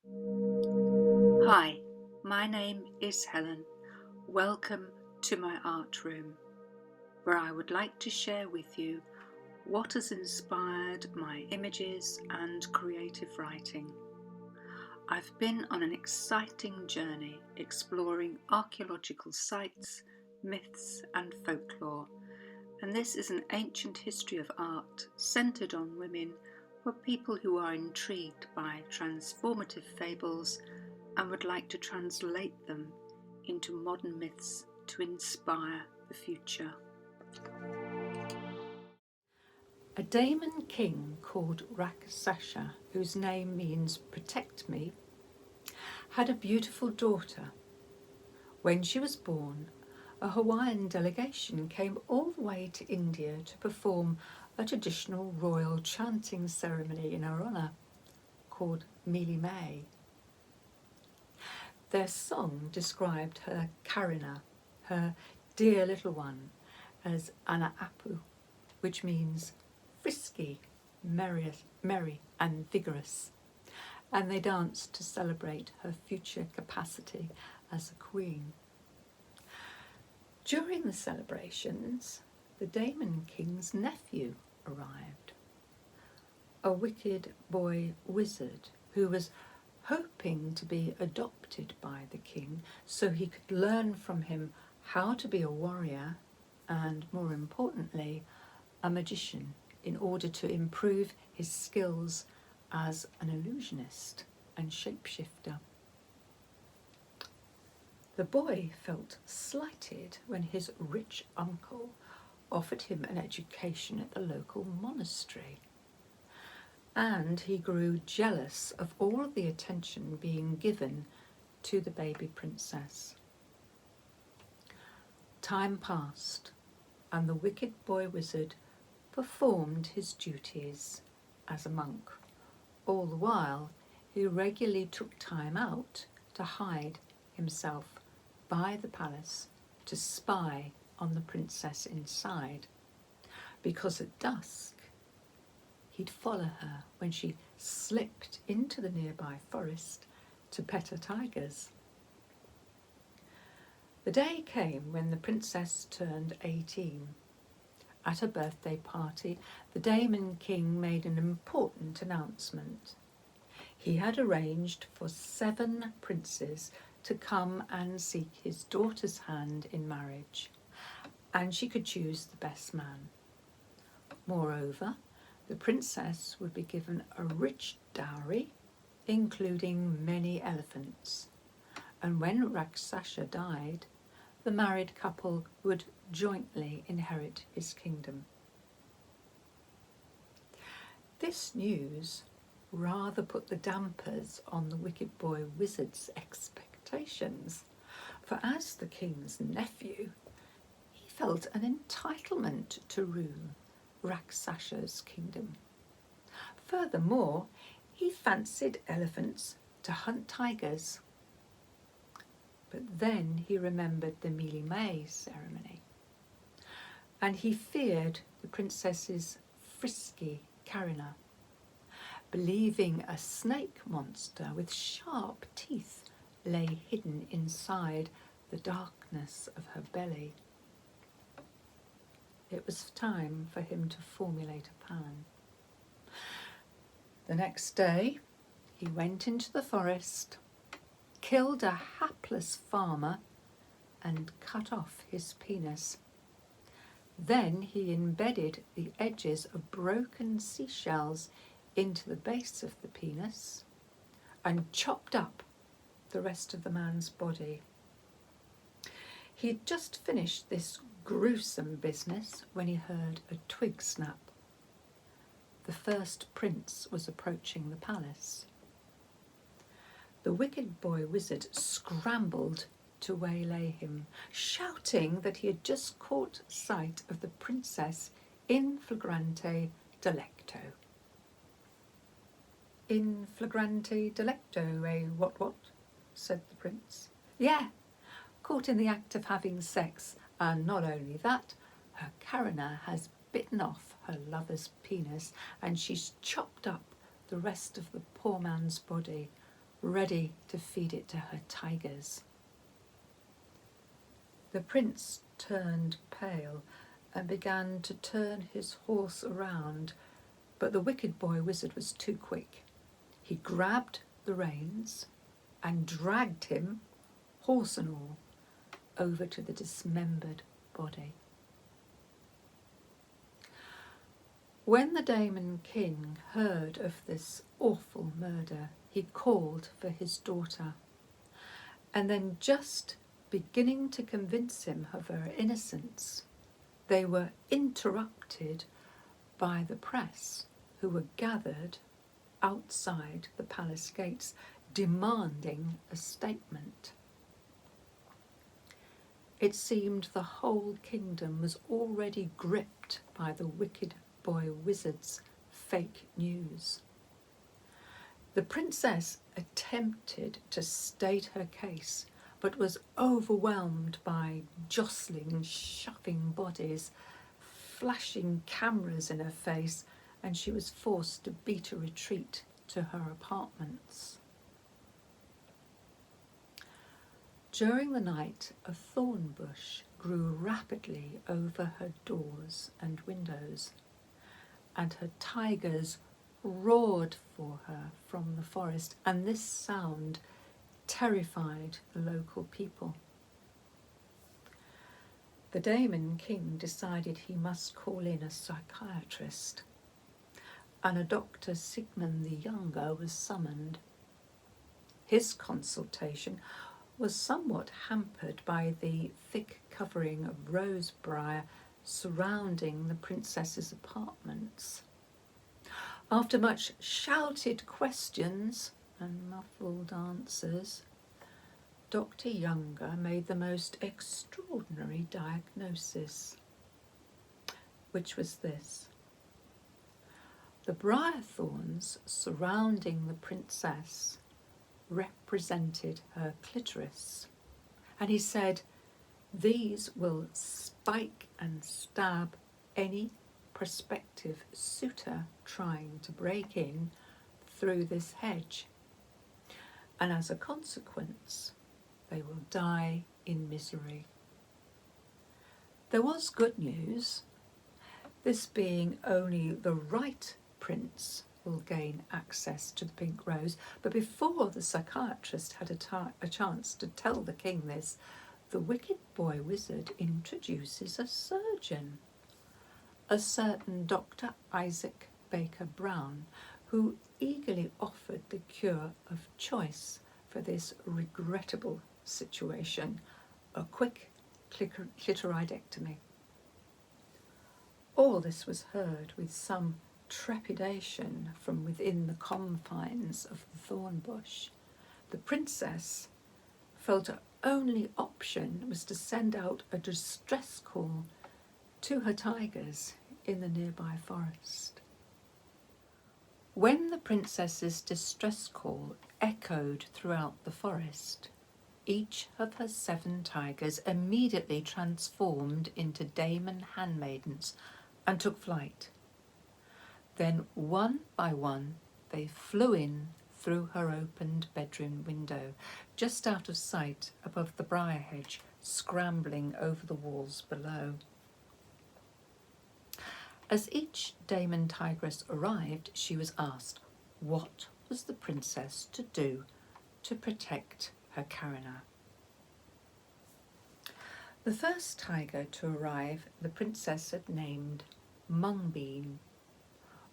Hi, my name is Helen. Welcome to my art room, where I would like to share with you what has inspired my images and creative writing. I've been on an exciting journey exploring archaeological sites, myths and folklore, and this is an ancient history of art centred on women for people who are intrigued by transformative fables and would like to translate them into modern myths to inspire the future. A Daemon king called Rakshasa, whose name means protect me, had a beautiful daughter. When she was born, a Hawaiian delegation came all the way to India to perform a traditional royal chanting ceremony in her honour called Mili May. Their song described her Carina, her dear little one, as Anaapu, which means frisky, merry and vigorous, and they danced to celebrate her future capacity as a queen. During the celebrations, the Daemon King's nephew arrived, a wicked boy wizard who was hoping to be adopted by the king so he could learn from him how to be a warrior and, more importantly, a magician in order to improve his skills as an illusionist and shapeshifter. The boy felt slighted when his rich uncle offered him an education at the local monastery, and he grew jealous of all of the attention being given to the baby princess. Time passed, and the wicked boy wizard performed his duties as a monk. All the while, he regularly took time out to hide himself by the palace to spy on the princess inside, because at dusk he'd follow her when she slipped into the nearby forest to pet her tigers. The day came when the princess turned 18. At her birthday party, the Daemon King made an important announcement. He had arranged for 7 princes to come and seek his daughter's hand in marriage, and she could choose the best man. Moreover, the princess would be given a rich dowry, including many elephants, and when Rakshasa died, the married couple would jointly inherit his kingdom. This news rather put the dampers on the wicked boy wizard's expectations, for as the king's nephew, he felt an entitlement to rule Raksasa's kingdom. Furthermore, he fancied elephants to hunt tigers. But then he remembered the Mili May ceremony, and he feared the princess's frisky Carina, believing a snake monster with sharp teeth lay hidden inside the darkness of her belly. It was time for him to formulate a plan. The next day, he went into the forest, killed a hapless farmer, and cut off his penis. Then he embedded the edges of broken seashells into the base of the penis and chopped up the rest of the man's body. He had just finished this gruesome business when he heard a twig snap. The first prince was approaching the palace. The wicked boy wizard scrambled to waylay him, shouting that he had just caught sight of the princess in flagrante delicto. In flagrante delicto, eh, what? Said the prince. Yeah, caught in the act of having sex, and not only that, her Carina has bitten off her lover's penis and she's chopped up the rest of the poor man's body. ready to feed it to her tigers. The prince turned pale and began to turn his horse around, but the wicked boy wizard was too quick. He grabbed the reins and dragged him, horse and all, over to the dismembered body. When the Daemon King heard of this awful murder, he called for his daughter, and then, just beginning to convince him of her innocence, they were interrupted by the press, who were gathered outside the palace gates demanding a statement. It seemed the whole kingdom was already gripped by the wicked boy wizard's fake news. The princess attempted to state her case, but was overwhelmed by jostling, shoving bodies, flashing cameras in her face, and she was forced to beat a retreat to her apartments. During the night, a thorn bush grew rapidly over her doors and windows, and her tigers roared for her from the forest, and this sound terrified the local people. The Daemon King decided he must call in a psychiatrist, and a Dr. Sigmund the Younger was summoned. His consultation was somewhat hampered by the thick covering of rosebriar surrounding the princess's apartments. After much shouted questions and muffled answers, Dr. Younger made the most extraordinary diagnosis, which was this. The briar thorns surrounding the princess represented her clitoris, and he said, "These will spike and stab any prospective suitor trying to break in through this hedge, and as a consequence, they will die in misery." There was good news, this being only the right prince will gain access to the pink rose, but before the psychiatrist had a chance to tell the king this, the wicked boy wizard introduces a surgeon, a certain Dr. Isaac Baker Brown, who eagerly offered the cure of choice for this regrettable situation, a quick clitoridectomy. All this was heard with some trepidation from within the confines of the thorn bush. The princess felt her only option was to send out a distress call to her tigers in the nearby forest. When the princess's distress call echoed throughout the forest, each of her 7 tigers immediately transformed into Daemon handmaidens and took flight. Then, one by one, they flew in through her opened bedroom window, just out of sight above the briar hedge, scrambling over the walls below. As each Daemon tigress arrived, she was asked, what was the princess to do to protect her Carina? The first tiger to arrive, the princess had named Mungbean,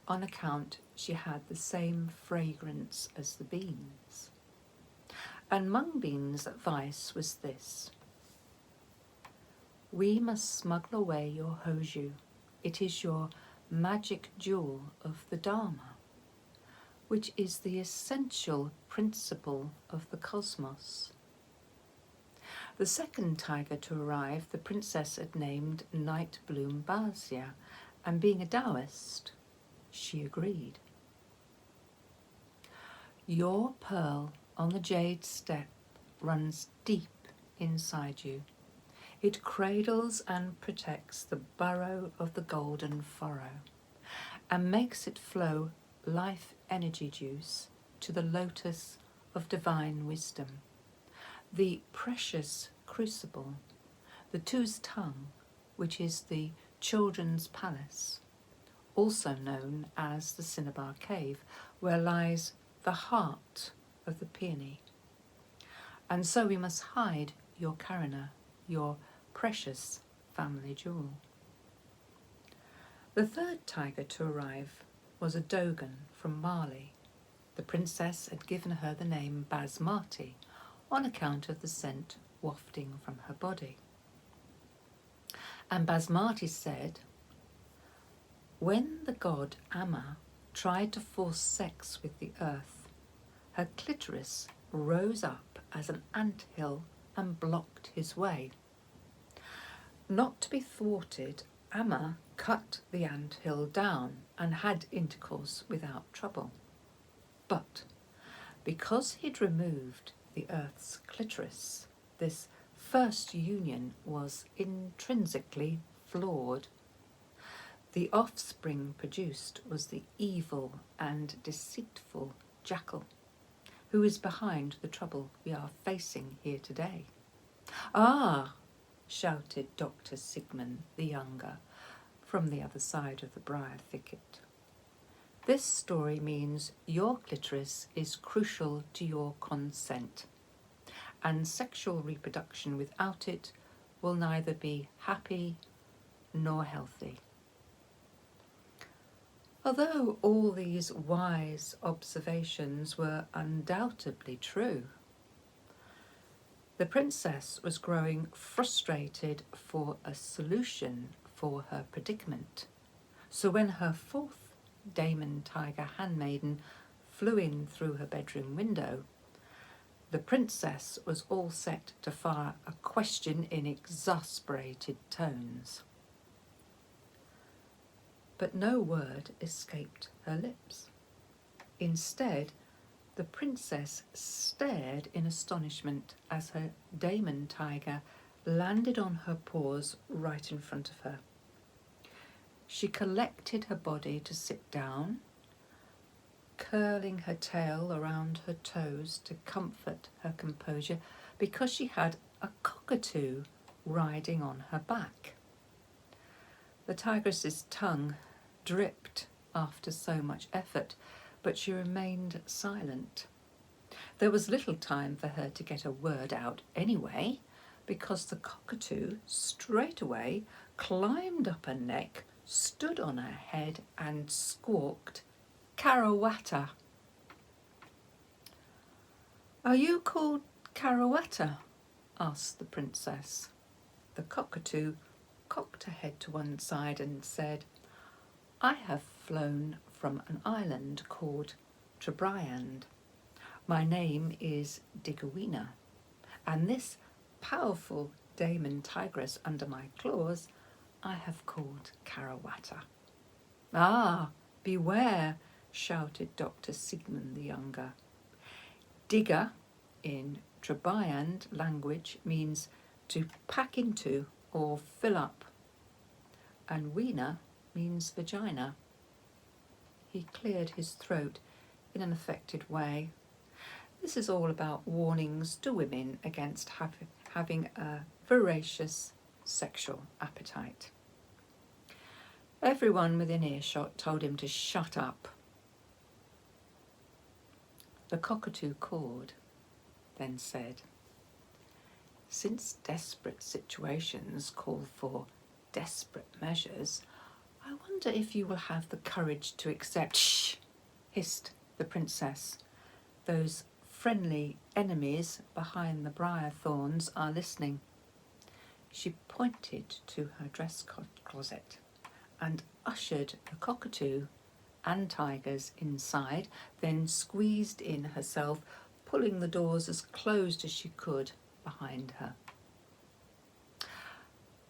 on account she had the same fragrance as the beans. And Mungbean's advice was this: "We must smuggle away your hosju. It is your magic jewel of the Dharma, which is the essential principle of the cosmos." The second tiger to arrive, the princess had named Nightbloom Basia, and being a Taoist, she agreed. "Your pearl on the jade step runs deep inside you. It cradles and protects the burrow of the golden furrow and makes it flow life energy juice to the lotus of divine wisdom, the precious crucible, the two's tongue, which is the children's palace, also known as the Cinnabar Cave, where lies the heart of the peony. And so we must hide your Carina, your precious family jewel. The third tiger to arrive was a Dogon from Mali. The princess had given her the name Basmati on account of the scent wafting from her body. And Basmati said, when the god Amma tried to force sex with the earth, her clitoris rose up as an anthill and blocked his way. Not to be thwarted, Amma cut the anthill down and had intercourse without trouble. But because he'd removed the earth's clitoris, this first union was intrinsically flawed. The offspring produced was the evil and deceitful jackal, who is behind the trouble we are facing here today. Ah, shouted Dr. Sigmund the Younger from the other side of the briar thicket. This story means your clitoris is crucial to your consent, and sexual reproduction without it will neither be happy nor healthy. Although all these wise observations were undoubtedly true, the princess was growing frustrated for a solution for her predicament. So when her fourth Daemon Tiger handmaiden flew in through her bedroom window, the princess was all set to fire a question in exasperated tones. But no word escaped her lips. Instead, the princess stared in astonishment as her Daemon Tiger landed on her paws right in front of her. She collected her body to sit down, curling her tail around her toes to comfort her composure because she had a cockatoo riding on her back. The tigress's tongue dripped after so much effort, but she remained silent. There was little time for her to get a word out anyway, because the cockatoo straightaway climbed up her neck, stood on her head and squawked, "Carawata." "Are you called Carawata?" asked the princess. The cockatoo cocked her head to one side and said, "I have flown from an island called Trebriand. My name is Digawina, and this powerful Daemon Tigress under my claws I have called Carawata." "Ah, beware," shouted Dr. Sigmund the Younger. Digger in Trebriand language means to pack into or fill up, and Weena means vagina. He cleared his throat in an affected way. This is all about warnings to women against having a voracious sexual appetite. Everyone within earshot told him to shut up. The cockatoo cawed, then said, "Since desperate situations call for desperate measures, I wonder if you will have the courage to accept—" "Shh!" hissed the princess. "Those friendly enemies behind the briar thorns are listening." She pointed to her dress closet and ushered the cockatoo and tigers inside, then squeezed in herself, pulling the doors as closed as she could behind her.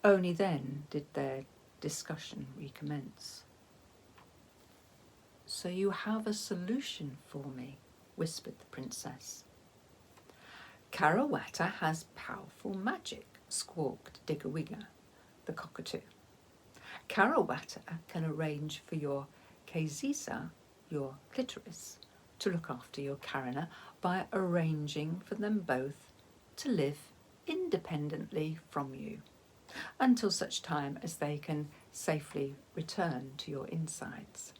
Only then did their discussion recommence. "So you have a solution for me," whispered the princess. "Carawata has powerful magic," squawked Digawinga, the cockatoo. "Carawata can arrange for your Kazisa, your clitoris, to look after your Carina by arranging for them both to live independently from you until such time as they can safely return to your insides.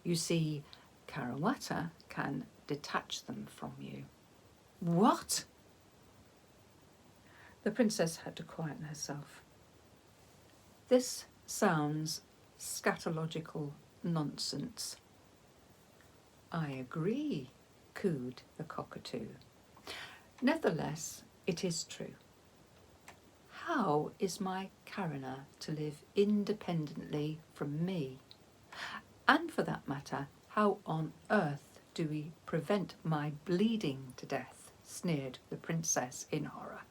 You see, Carawata can detach them from you. What? The princess had to quieten herself. This sounds scatological nonsense. I agree, cooed the cockatoo. Nevertheless, it is true. How is my Carina to live independently from me? And for that matter, how on earth do we prevent my bleeding to death? Sneered the princess in horror.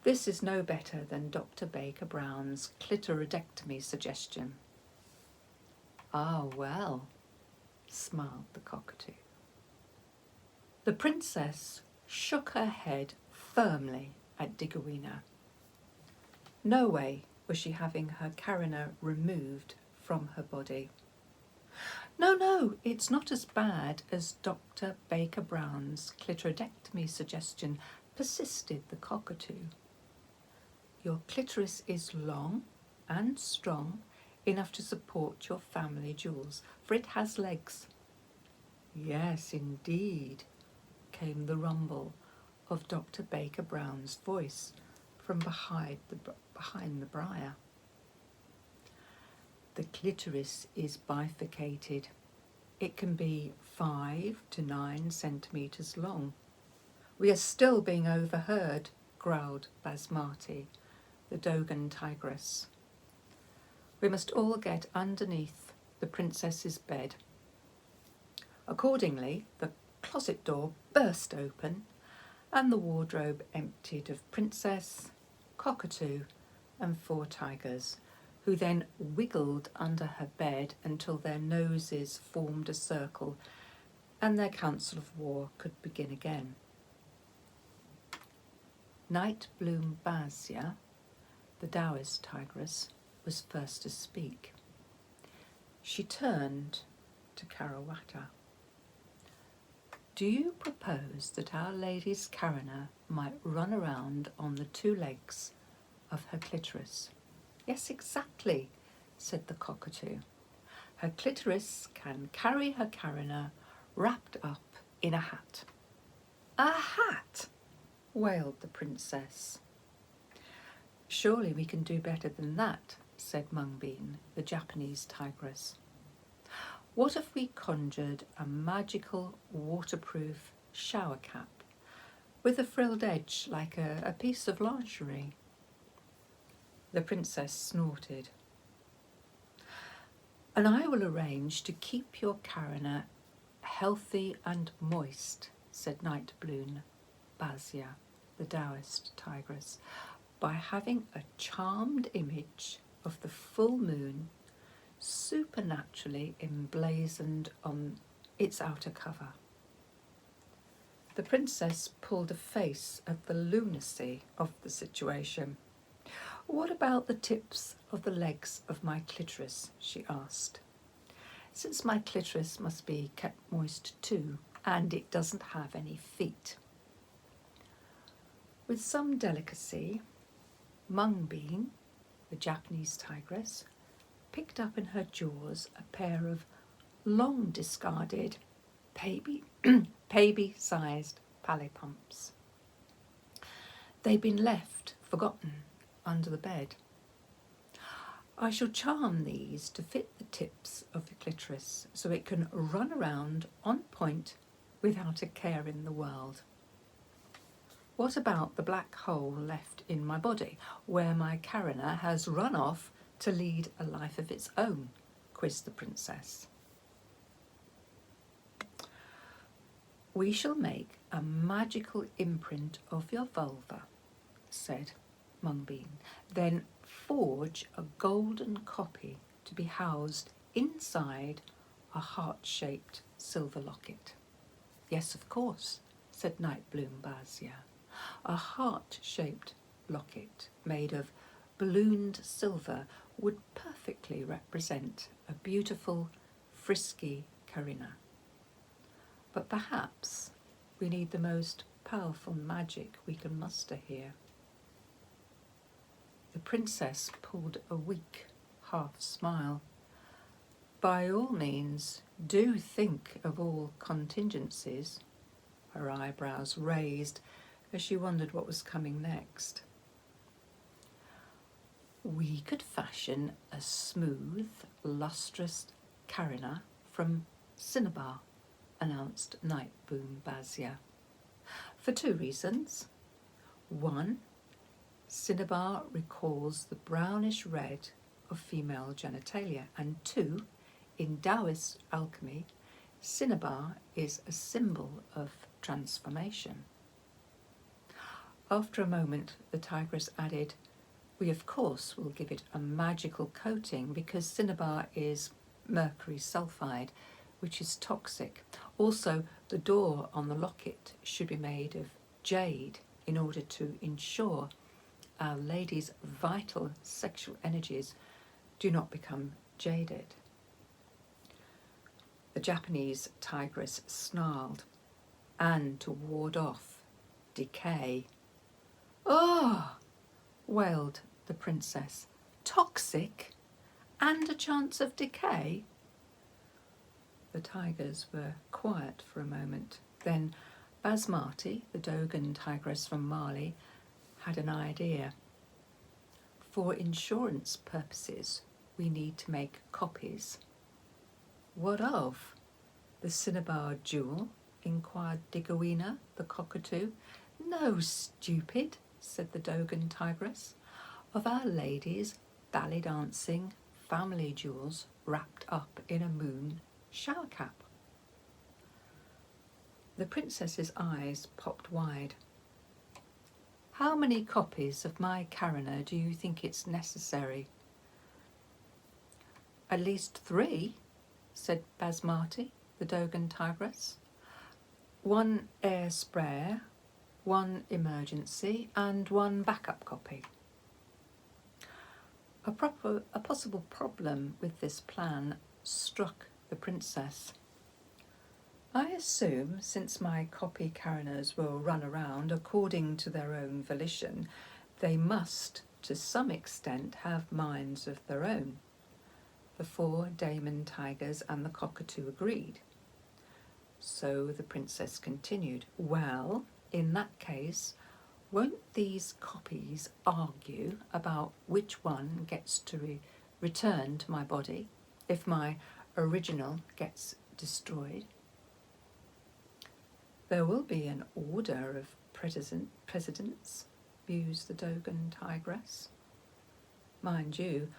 This is no better than Dr. Baker Brown's clitoridectomy suggestion. Ah, well, smiled the cockatoo. The princess shook her head firmly at Digawina. No way was she having her Carina removed from her body. No, it's not as bad as Dr. Baker Brown's clitoridectomy suggestion, persisted the cockatoo. Your clitoris is long and strong enough to support your family jewels, for it has legs. Yes, indeed, came the rumble of Dr. Baker Brown's voice from behind the briar. The clitoris is bifurcated. It can be 5 to 9 centimetres long. We are still being overheard, growled Basmati, the Dogon tigress. We must all get underneath the princess's bed. Accordingly, the closet door burst open and the wardrobe emptied of princess, cockatoo and 4 tigers, who then wiggled under her bed until their noses formed a circle and their council of war could begin again. Night Bloom Basia, the Taoist tigress, was first to speak. She turned to Carawata. Do you propose that Our Lady's Carina might run around on the 2 legs of her clitoris? Yes, exactly, said the cockatoo. Her clitoris can carry her Carina wrapped up in a hat. A hat, wailed the princess. Surely we can do better than that, said Mungbean, the Japanese tigress. What if we conjured a magical waterproof shower cap with a frilled edge like a piece of lingerie? The princess snorted. And I will arrange to keep your Carina healthy and moist, said Night Bloom Basia, the Taoist tigress, by having a charmed image of the full moon supernaturally emblazoned on its outer cover. The princess pulled a face at the lunacy of the situation. What about the tips of the legs of my clitoris? She asked. Since my clitoris must be kept moist too, and it doesn't have any feet. With some delicacy, Mungbean, the Japanese tigress, picked up in her jaws a pair of long discarded baby-sized pallet pumps. They'd been left forgotten under the bed. I shall charm these to fit the tips of the clitoris so it can run around on point without a care in the world. What about the black hole left in my body where my Carina has run off to lead a life of its own? Quizzed the princess. We shall make a magical imprint of your vulva, said Mungbean, then forge a golden copy to be housed inside a heart-shaped silver locket. Yes, of course, said Night Bloom Basia. A heart-shaped locket made of ballooned silver would perfectly represent a beautiful, frisky Carina. But perhaps we need the most powerful magic we can muster here. The princess pulled a weak half-smile. By all means, do think of all contingencies. Her eyebrows raised as she wondered what was coming next. We could fashion a smooth, lustrous Carina from cinnabar, announced Nightboom Bazia. For 2 reasons. 1, cinnabar recalls the brownish red of female genitalia, and 2, in Taoist alchemy, cinnabar is a symbol of transformation. After a moment, the tigress added, we of course will give it a magical coating because cinnabar is mercury sulfide, which is toxic. Also, the door on the locket should be made of jade in order to ensure our lady's vital sexual energies do not become jaded. The Japanese tigress snarled, and to ward off decay. "Oh!" wailed the princess. "Toxic? And a chance of decay?" The tigers were quiet for a moment. Then Basmati, the Dogon tigress from Mali, had an idea. "For insurance purposes, we need to make copies." "What of? The cinnabar jewel?" inquired Digawina, the cockatoo. "No, stupid," said the Dogon tigress. "Of Our Lady's ballet dancing family jewels wrapped up in a moon shower cap." The princess's eyes popped wide. "How many copies of my Carina do you think it's necessary?" "At least 3, said Basmati, the Dogon tigress. "1 air spare, 1 emergency, and 1 backup copy." A possible problem with this plan struck the princess. "I assume, since my copy Carinas will run around according to their own volition, they must, to some extent, have minds of their own." The 4 daemon tigers and the cockatoo agreed. So the princess continued, "Well, in that case, won't these copies argue about which one gets to return to my body if my original gets destroyed?" "There will be an order of precedence," mused the Dogon tigress. "Mind you,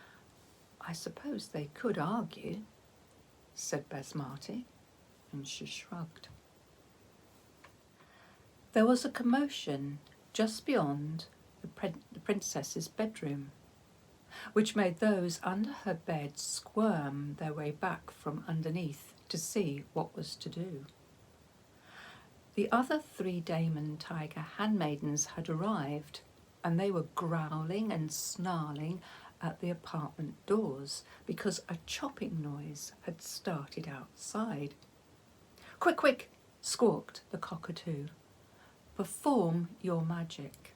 I suppose they could argue," said Basmati, and she shrugged. There was a commotion just beyond the princess's bedroom, which made those under her bed squirm their way back from underneath to see what was to do. The other 3 daemon tiger handmaidens had arrived, and they were growling and snarling at the apartment doors because a chopping noise had started outside. "Quick, quick!" squawked the cockatoo. "Perform your magic."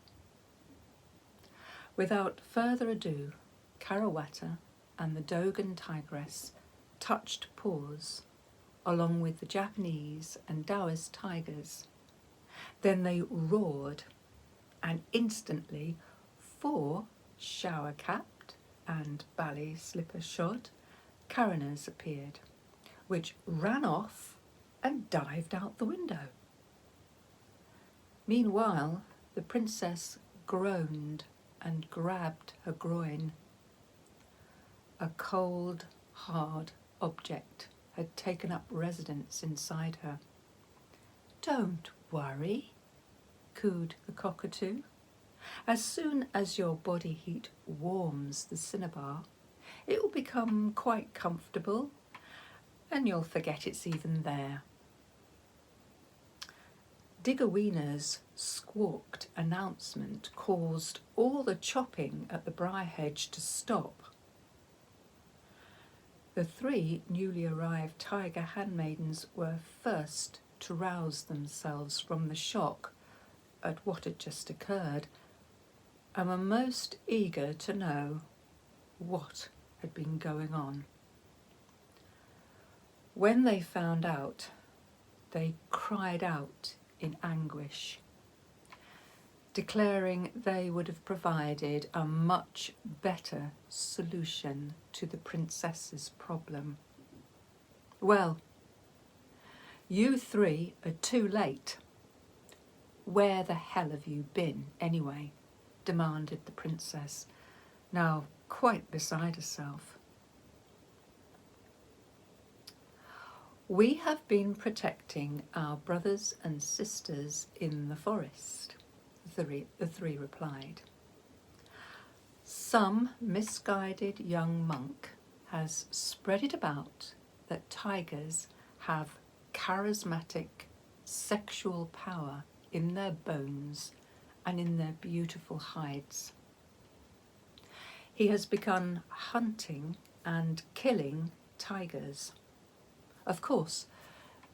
Without further ado, Carawata and the Dogon tigress touched paws, along with the Japanese and Taoist tigers. Then they roared, and instantly 4 shower-capped and ballet slipper-shod Carinas appeared, which ran off and dived out the window. Meanwhile, the princess groaned and grabbed her groin. A cold, hard object had taken up residence inside her. "Don't worry," cooed the cockatoo. "As soon as your body heat warms the cinnabar, it will become quite comfortable, and you'll forget it's even there." Digawina's squawked announcement caused all the chopping at the briar hedge to stop. The 3 newly arrived tiger handmaidens were first to rouse themselves from the shock at what had just occurred, and were most eager to know what had been going on. When they found out, they cried out in anguish, declaring they would have provided a much better solution to the princess's problem. "Well, you three are too late. Where the hell have you been, anyway?" demanded the princess, now quite beside herself. "We have been protecting our brothers and sisters in the forest," the three replied. "Some misguided young monk has spread it about that tigers have charismatic sexual power in their bones and in their beautiful hides. He has begun hunting and killing tigers. Of course,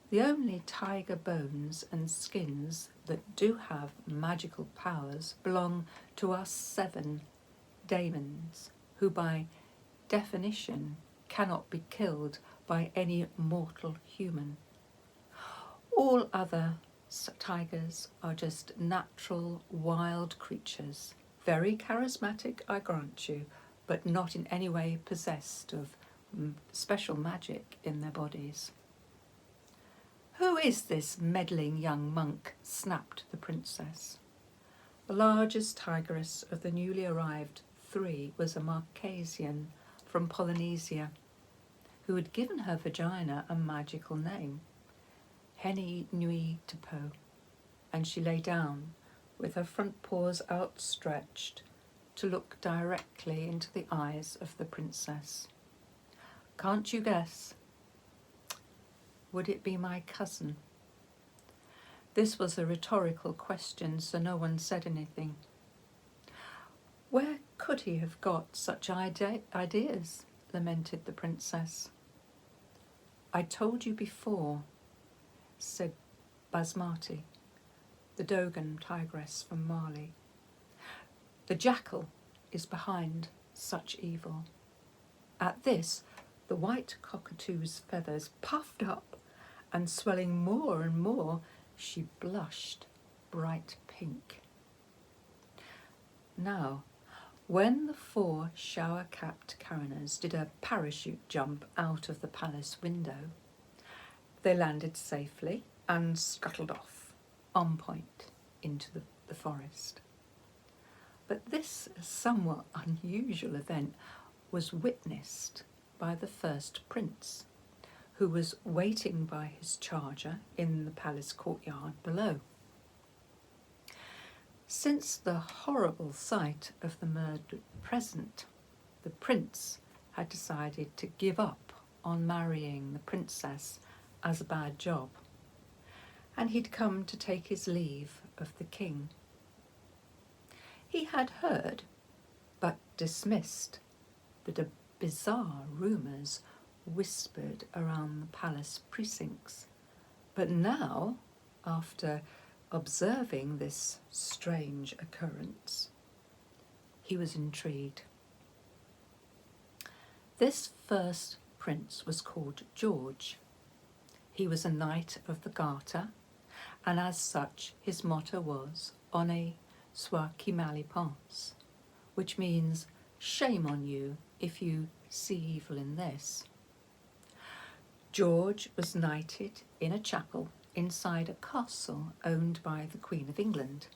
the only tiger bones and skins that do have magical powers belong to us 7 daemons, who by definition cannot be killed by any mortal human. All other tigers are just natural wild creatures, very charismatic, I grant you, but not in any way possessed of special magic in their bodies." "Who is this meddling young monk?" snapped the princess. The largest tigress of the newly arrived 3 was a Marquesian from Polynesia, who had given her vagina a magical name, Heni Nui Tepo, and she lay down with her front paws outstretched to look directly into the eyes of the princess. "Can't you guess? Would it be my cousin?" This was a rhetorical question, so no one said anything. "Where could he have got such ideas?" lamented the princess. "I told you before," said Basmati, the Dogon tigress from Mali. "The jackal is behind such evil." At this, the white cockatoo's feathers puffed up, and swelling more and more, she blushed bright pink. Now, when the 4 shower-capped Carinas did a parachute jump out of the palace window, they landed safely and scuttled off, on point, into the forest. But this somewhat unusual event was witnessed by the first prince, who was waiting by his charger in the palace courtyard below. Since the horrible sight of the murdered present, the prince had decided to give up on marrying the princess as a bad job, and he'd come to take his leave of the king. He had heard, but dismissed, the bizarre rumours whispered around the palace precincts. But now, after observing this strange occurrence, he was intrigued. This first prince was called George. He was a knight of the Garter, and as such his motto was "Honneur soit qui mal y pense," which means "shame on you if you see evil in this." George was knighted in a chapel inside a castle owned by the Queen of England,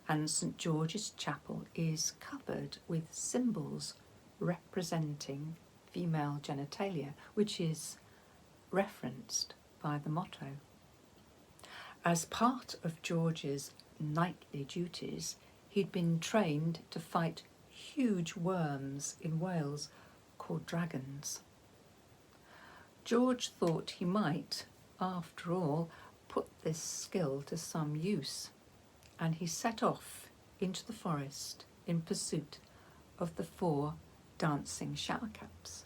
and St George's Chapel is covered with symbols representing female genitalia, which is referenced by the motto. As part of George's knightly duties, he'd been trained to fight huge worms in Wales called dragons. George thought he might, after all, put this skill to some use, and he set off into the forest in pursuit of the 4 dancing showercaps.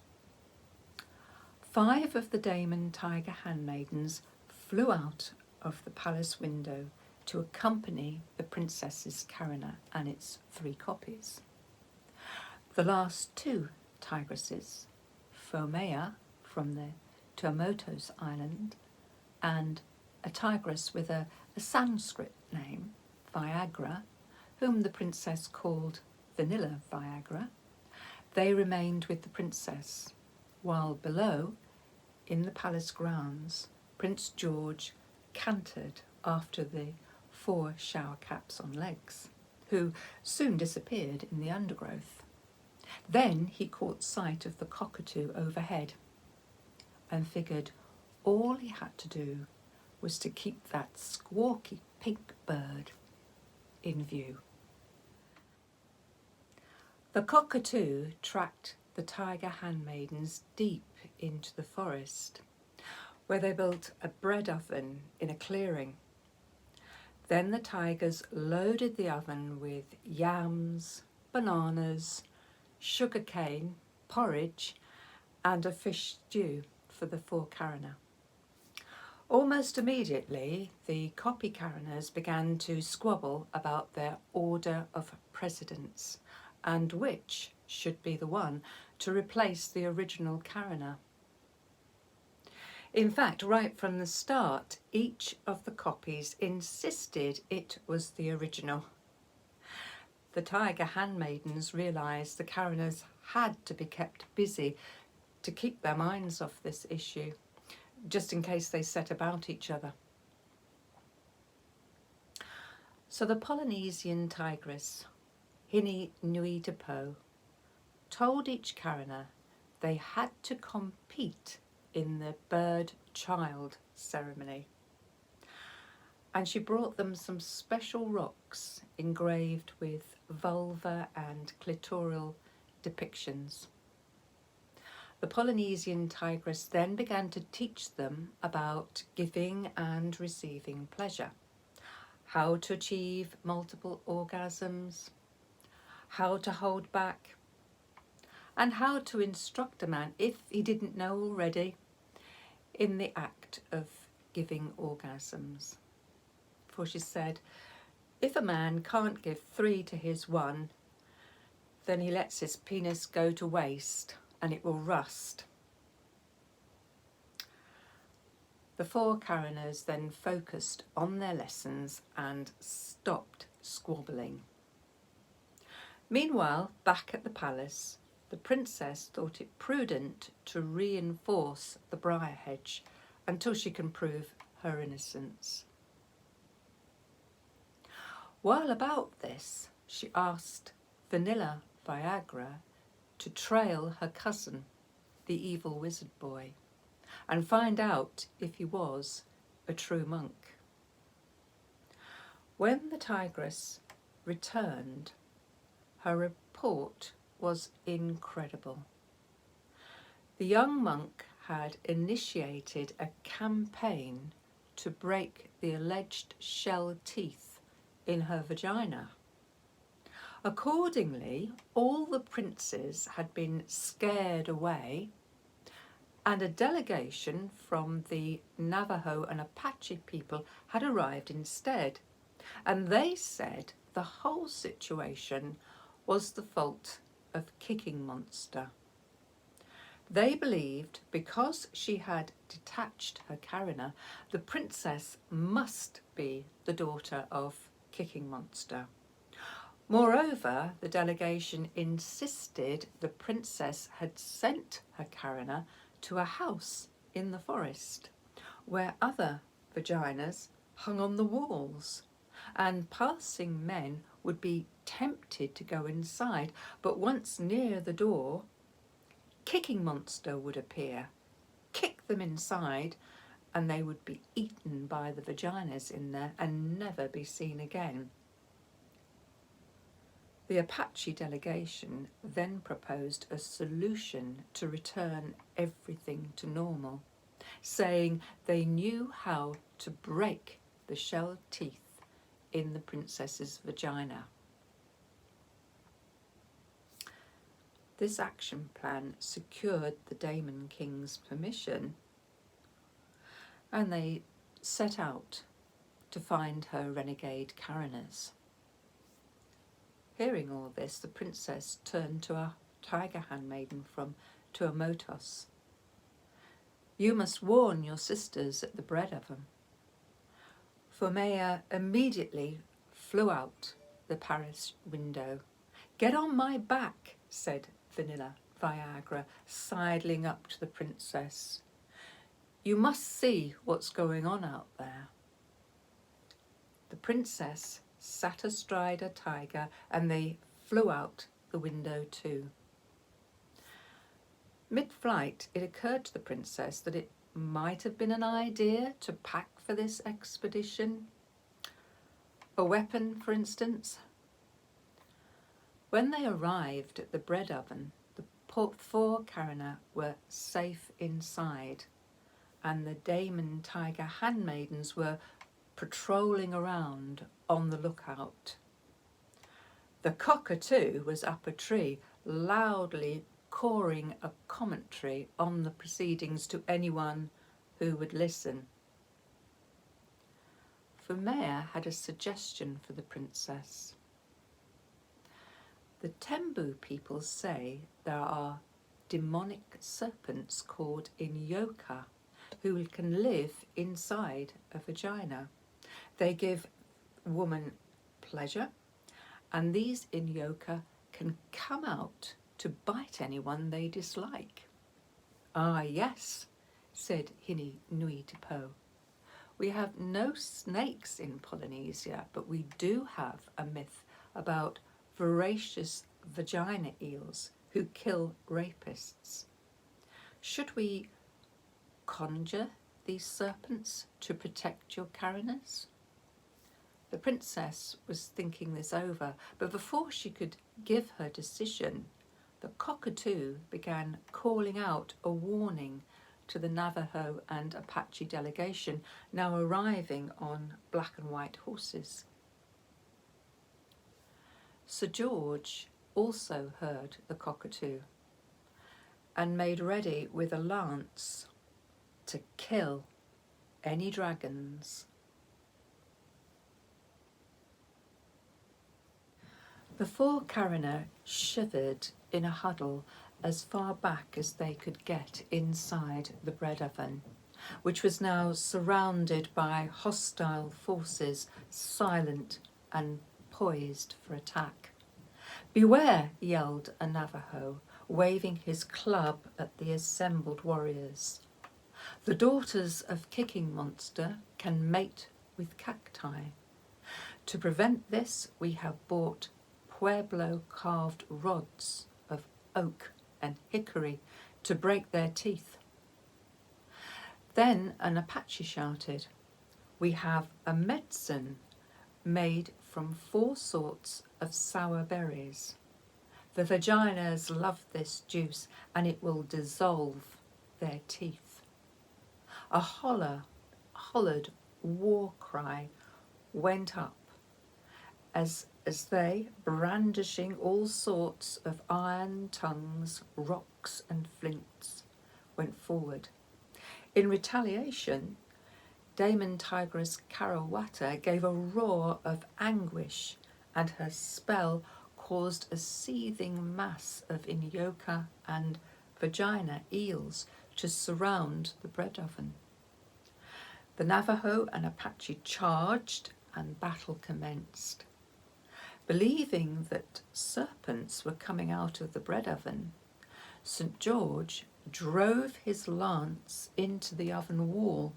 5 of the daemon tiger handmaidens flew out of the palace window to accompany the Princess's Carina and its 3 copies. The last 2 tigresses, Phomea from the Tuamotus island and a tigress with a Sanskrit name, Viagra, whom the princess called Vanilla Viagra, they remained with the princess, while below, in the palace grounds, Prince George cantered after the 4 shower caps on legs, who soon disappeared in the undergrowth. Then he caught sight of the cockatoo overhead and figured all he had to do was to keep that squawky pink bird in view. The cockatoo tracked the tiger handmaidens deep into the forest, where they built a bread oven in a clearing. Then the tigers loaded the oven with yams, bananas, sugarcane, porridge, and a fish stew for the Four Carina. Almost immediately, the copy Carinas began to squabble about their order of precedence and which should be the one to replace the original Carina. In fact, right from the start, each of the copies insisted it was the original. The tiger handmaidens realised the Carinas had to be kept busy to keep their minds off this issue, just in case they set about each other. So the Polynesian tigress, Hini Nui Te Po, told each Carina they had to compete in the bird-child ceremony. And she brought them some special rocks engraved with vulva and clitoral depictions. The Polynesian tigress then began to teach them about giving and receiving pleasure, how to achieve multiple orgasms, how to hold back, and how to instruct a man, if he didn't know already, in the act of giving orgasms. For she said, if a man can't give 3 to his 1, then he lets his penis go to waste and it will rust. The 4 Carinas then focused on their lessons and stopped squabbling. Meanwhile, back at the palace, the princess thought it prudent to reinforce the briar hedge until she can prove her innocence. While about this, she asked Vanilla Viagra to trail her cousin, the evil wizard boy, and find out if he was a true monk. When the tigress returned, her report was incredible. The young monk had initiated a campaign to break the alleged shell teeth in her vagina. Accordingly, all the princes had been scared away, and a delegation from the Navajo and Apache people had arrived instead, and they said the whole situation was the fault of Kicking Monster. They believed because she had detached her Carina, the princess must be the daughter of Kicking Monster. Moreover, the delegation insisted the princess had sent her Carina to a house in the forest where other vaginas hung on the walls, and passing men would be tempted to go inside, but once near the door, Kicking Monster would appear, kick them inside, and they would be eaten by the vaginas in there and never be seen again. The Apache delegation then proposed a solution to return everything to normal, saying they knew how to break the shell teeth in the princess's vagina. This action plan secured the Daemon King's permission, and they set out to find her renegade Carinas. Hearing all this, the princess turned to a tiger handmaiden from Tuamotus. "You must warn your sisters at the bread oven." Fumea immediately flew out the palace window. "Get on my back," said Vanilla Viagra, sidling up to the princess. "You must see what's going on out there." The princess sat astride a tiger and they flew out the window too. Mid-flight, it occurred to the princess that it might have been an idea to pack for this expedition. A weapon, for instance. When they arrived at the bread oven, the Four Carina were safe inside, and the daemon tiger handmaidens were patrolling around on the lookout. The cockatoo was up a tree, loudly cawing a commentary on the proceedings to anyone who would listen. Fumea had a suggestion for the princess. The Tembu people say there are demonic serpents called inyoka who can live inside a vagina. They give woman pleasure, and these inyoka can come out to bite anyone they dislike. "Ah, yes," said Hini Nui Tipo. "We have no snakes in Polynesia, but we do have a myth about voracious vagina eels who kill rapists. Should we conjure these serpents to protect your Carinas?" The princess was thinking this over, but before she could give her decision, the cockatoo began calling out a warning to the Navajo and Apache delegation now arriving on black and white horses. Sir George also heard the cockatoo and made ready with a lance to kill any dragons. The Four Carina shivered in a huddle as far back as they could get inside the bread oven, which was now surrounded by hostile forces, silent and poised for attack. "Beware!" yelled a Navajo, waving his club at the assembled warriors. "The daughters of Kicking Monster can mate with cacti. To prevent this, we have bought Pueblo carved rods of oak and hickory to break their teeth." Then an Apache shouted, "We have a medicine made from 4 sorts of sour berries. The vaginas love this juice and it will dissolve their teeth." A hollered war cry went up as they, brandishing all sorts of iron tongues, rocks and flints, went forward. In retaliation, Daemon Tigress Karawata gave a roar of anguish, and her spell caused a seething mass of inyoka and vagina eels to surround the bread oven. The Navajo and Apache charged and battle commenced. Believing that serpents were coming out of the bread oven, St. George drove his lance into the oven wall.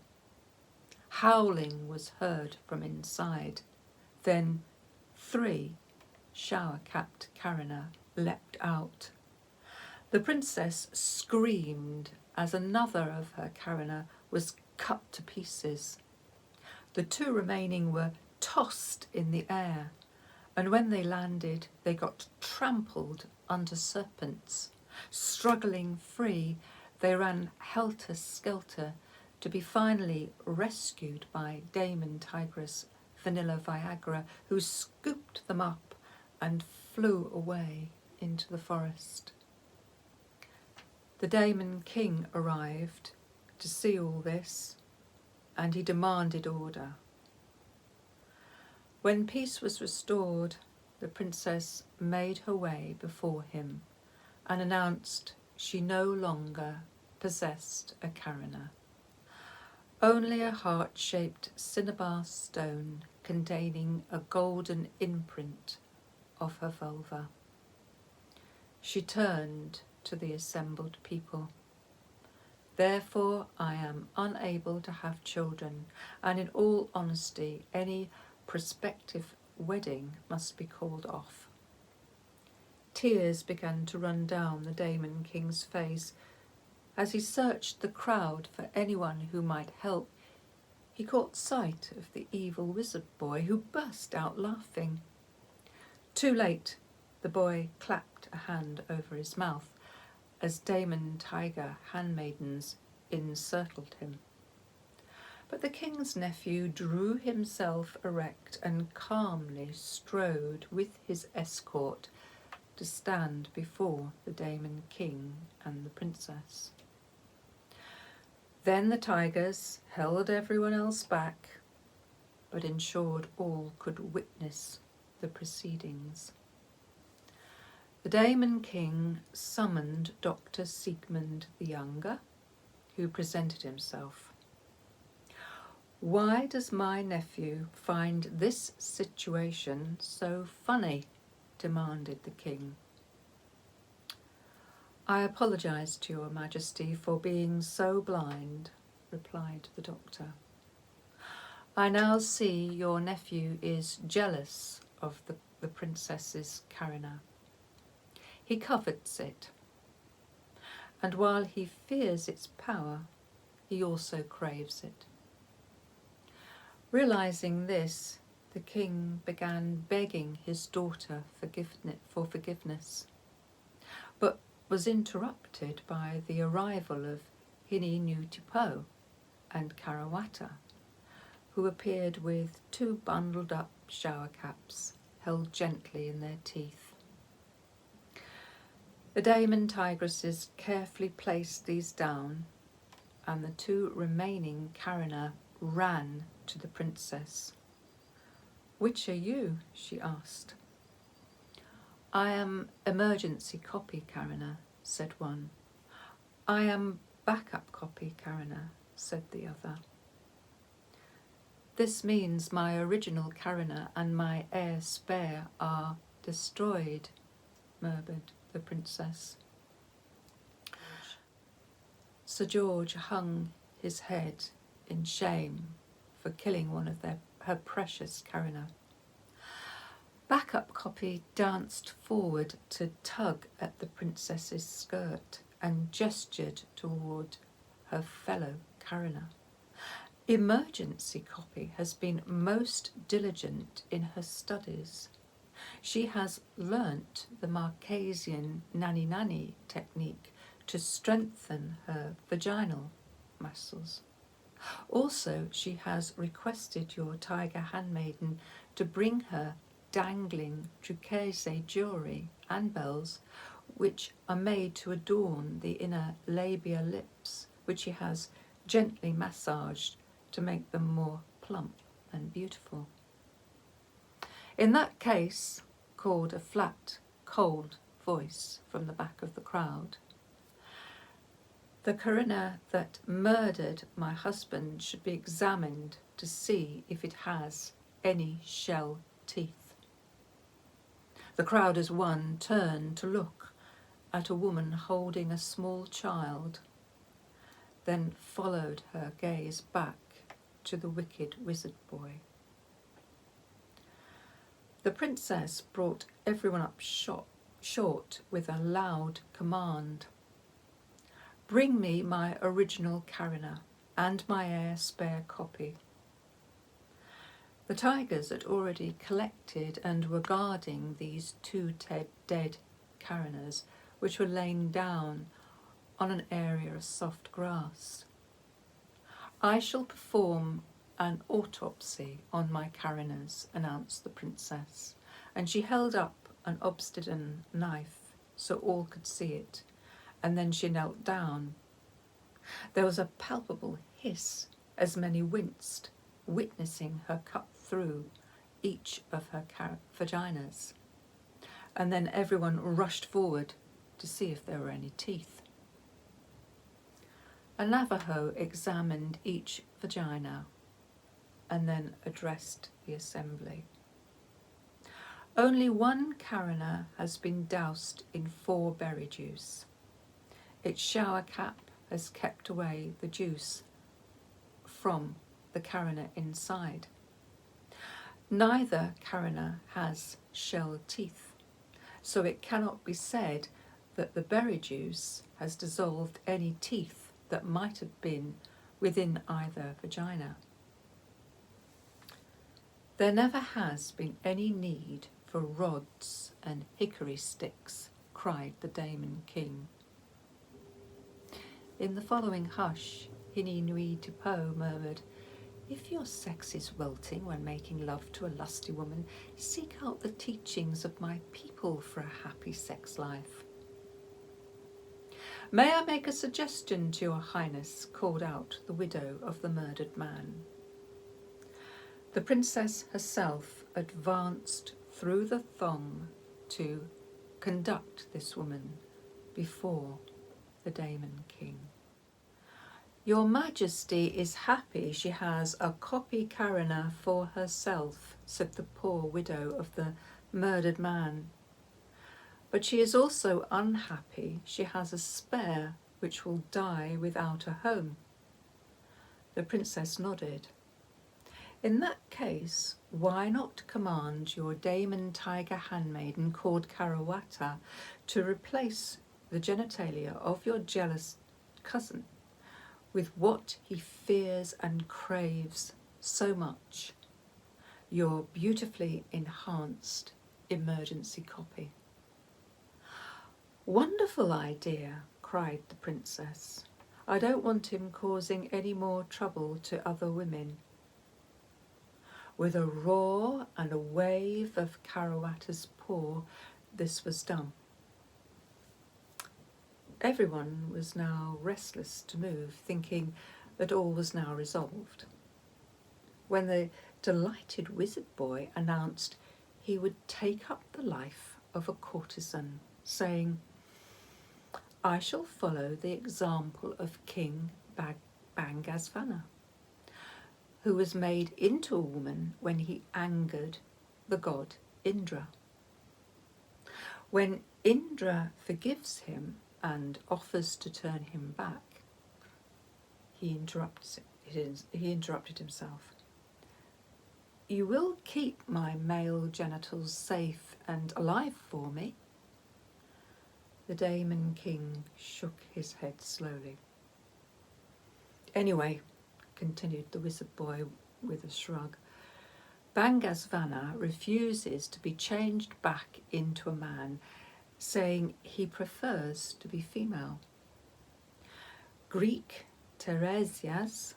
Howling was heard from inside. Then 3 shower-capped Carina leapt out. The princess screamed as another of her Carina was cut to pieces. The 2 remaining were tossed in the air, and when they landed, they got trampled under serpents. Struggling free, they ran helter-skelter to be finally rescued by Daemon Tigress Vanilla Viagra, who scooped them up and flew away into the forest. The Daemon King arrived to see all this. and he demanded order. When peace was restored, the princess made her way before him and announced she no longer possessed a carina, only a heart-shaped cinnabar stone containing a golden imprint of her vulva. She turned to the assembled people. Therefore, I am unable to have children, and in all honesty, any prospective wedding must be called off. Tears began to run down the Daemon King's face. As he searched the crowd for anyone who might help, he caught sight of the evil wizard boy, who burst out laughing. Too late, the boy clapped a hand over his mouth as Daemon Tiger handmaidens encircled him. But the king's nephew drew himself erect and calmly strode with his escort to stand before the Daemon King and the princess. Then the tigers held everyone else back, but ensured all could witness the proceedings. The Daemon King summoned Dr. Siegmund the Younger, who presented himself. "Why does my nephew find this situation so funny?" demanded the king. "I apologise to your majesty for being so blind," replied the doctor. "I now see your nephew is jealous of the princess's carina. He covets it, and while he fears its power, he also craves it." Realising this, the king began begging his daughter for forgiveness, but was interrupted by the arrival of Hini Nutipo and Karawata, who appeared with 2 bundled up shower caps held gently in their teeth. The Daemon tigresses carefully placed these down, and the 2 remaining carina ran to the princess. "Which are you?" she asked. "I am emergency copy carina," said one. "I am backup copy carina," said the other. "This means my original carina and my heir spare are destroyed," murmured the princess. Sir George hung his head in shame for killing one of her precious carina. Backup copy danced forward to tug at the princess's skirt and gestured toward her fellow carina. Emergency copy has been most diligent in her studies. She has learnt the Marquesian nani-nani technique to strengthen her vaginal muscles. Also, she has requested your tiger handmaiden to bring her dangling Truchese jewellery and bells, which are made to adorn the inner labia lips, which she has gently massaged to make them more plump and beautiful. "In that case," called a flat, cold voice from the back of the crowd, "the carina that murdered my husband should be examined to see if it has any shell teeth." The crowd as one turned to look at a woman holding a small child, then followed her gaze back to the wicked wizard boy. The princess brought everyone up short with a loud command. "Bring me my original carina and my heir spare copy." The tigers had already collected and were guarding these 2 dead carinas, which were lain down on an area of soft grass. "I shall perform an autopsy on my carinas," announced the princess, and she held up an obsidian knife so all could see it, and then she knelt down. There was a palpable hiss as many winced, witnessing her cut through each of her vaginas, and then everyone rushed forward to see if there were any teeth. A Navajo examined each vagina and then addressed the assembly. Only one Carina has been doused in 4 berry juice. Its shower cap has kept away the juice from the Carina inside. Neither Carina has shell teeth, so it cannot be said that the berry juice has dissolved any teeth that might have been within either vagina. There never has been any need for rods and hickory sticks, cried the Daemon King. In the following hush, Hinui-Tupo murmured, "If your sex is wilting when making love to a lusty woman, seek out the teachings of my people for a happy sex life." "May I make a suggestion to your highness?" called out the widow of the murdered man. The princess herself advanced through the throng to conduct this woman before the Daemon King. "Your Majesty is happy she has a copy Carina for herself," said the poor widow of the murdered man. "But she is also unhappy she has a spare which will die without a home." The princess nodded. "In that case, why not command your Daemon Tiger handmaiden called Carawata to replace the genitalia of your jealous cousin with what he fears and craves so much, your beautifully enhanced emergency copy?" "Wonderful idea," cried the princess. "I don't want him causing any more trouble to other women." With a roar and a wave of Carawata's paw, this was done. Everyone was now restless to move, thinking that all was now resolved, when the delighted wizard boy announced he would take up the life of a courtesan, saying, "I shall follow the example of King Bangasvana, who was made into a woman when he angered the god Indra. When Indra forgives him and offers to turn him back, he interrupted himself. "You will keep my male genitals safe and alive for me?" The Daemon King shook his head slowly. "Anyway," continued the wizard boy with a shrug, "Bangasvana refuses to be changed back into a man, saying he prefers to be female. Greek Teresias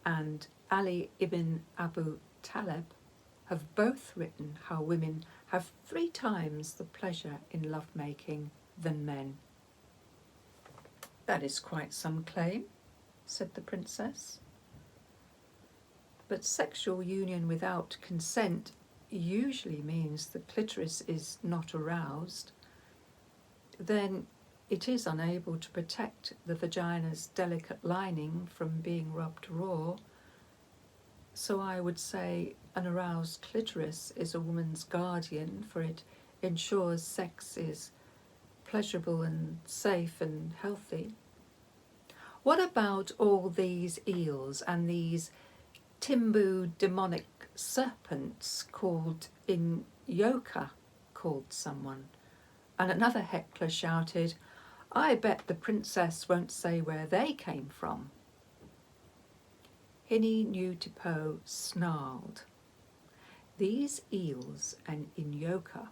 and Ali ibn Abu Talib have both written how women have 3 times the pleasure in lovemaking than men." "That is quite some claim," said the princess. "But sexual union without consent usually means the clitoris is not aroused. Then it is unable to protect the vagina's delicate lining from being rubbed raw. So I would say an aroused clitoris is a woman's guardian, for it ensures sex is pleasurable and safe and healthy. What about all these eels and these Timbu demonic serpents called in Yoka?" called someone, and another heckler shouted, "I bet the princess won't say where they came from." Hinui-Tupo snarled. These eels and Inyoka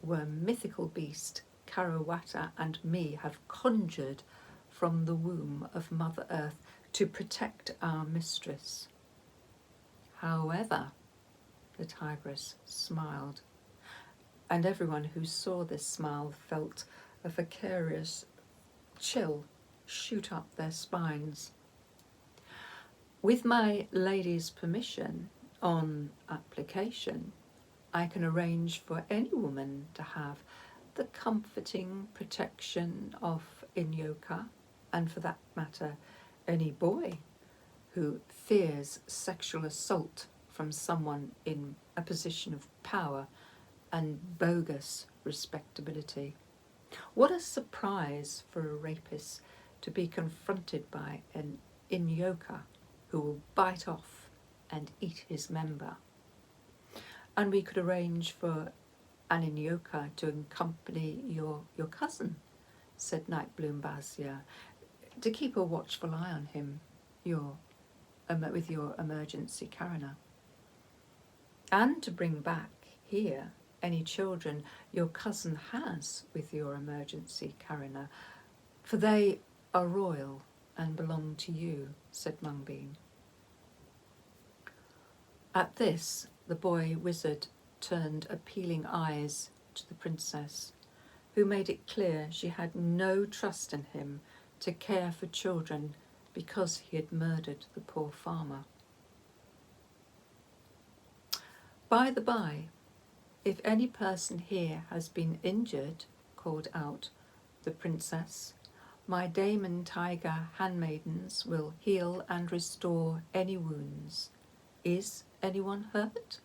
were mythical beasts Carawata and me have conjured from the womb of Mother Earth to protect our mistress. However, the tigress smiled, and everyone who saw this smile felt a vicarious chill shoot up their spines. With my lady's permission, on application, I can arrange for any woman to have the comforting protection of Inyoka, and for that matter, any boy who fears sexual assault from someone in a position of power and bogus respectability. What a surprise for a rapist to be confronted by an Inyoka who will bite off and eat his member. And we could arrange for an Inyoka to accompany your cousin, said Nightbloom Basia, to keep a watchful eye on him, with your emergency Carina, and to bring back here any children your cousin has with your emergency Carina, for they are royal and belong to you, said Mungbean. At this, the boy wizard turned appealing eyes to the princess, who made it clear she had no trust in him to care for children because he had murdered the poor farmer. By the by, if any person here has been injured, called out the princess, my daemon tiger handmaidens will heal and restore any wounds. Is anyone hurt?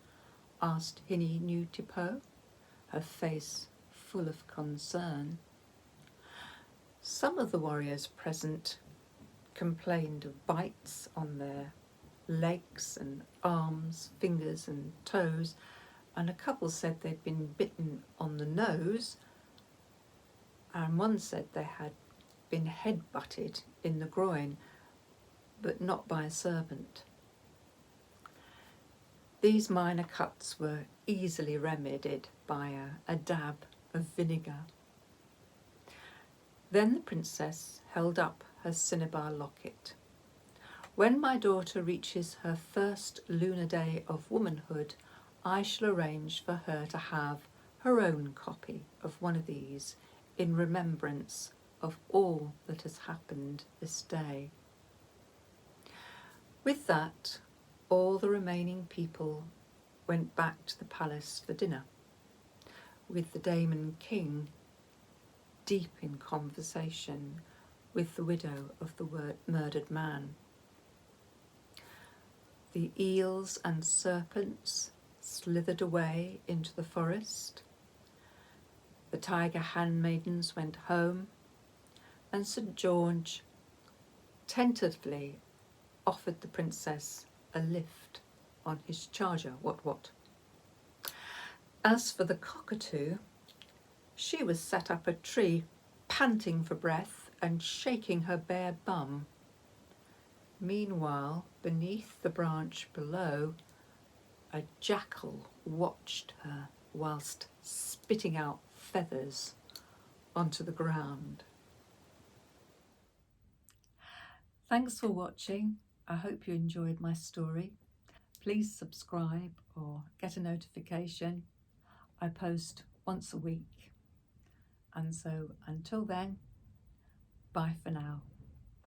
Asked Hinny Nutipo, her face full of concern. Some of the warriors present complained of bites on their legs and arms, fingers and toes, and a couple said they'd been bitten on the nose, and one said they had been head-butted in the groin, but not by a serpent. These minor cuts were easily remedied by a dab of vinegar. Then the princess held up her cinnabar locket. When my daughter reaches her first lunar day of womanhood, I shall arrange for her to have her own copy of one of these in remembrance of all that has happened this day. With that, all the remaining people went back to the palace for dinner, with the Daemon King deep in conversation with the widow of the murdered man. The eels and serpents slithered away into the forest. The tiger handmaidens went home, and St. George tentatively offered the princess a lift on his charger, what. As for the cockatoo, she was set up a tree, panting for breath and shaking her bare bum. Meanwhile, beneath the branch below, a jackal watched her whilst spitting out feathers onto the ground. Thanks for watching. I hope you enjoyed my story. Please subscribe or get a notification. I post once a week. And so until then, bye for now.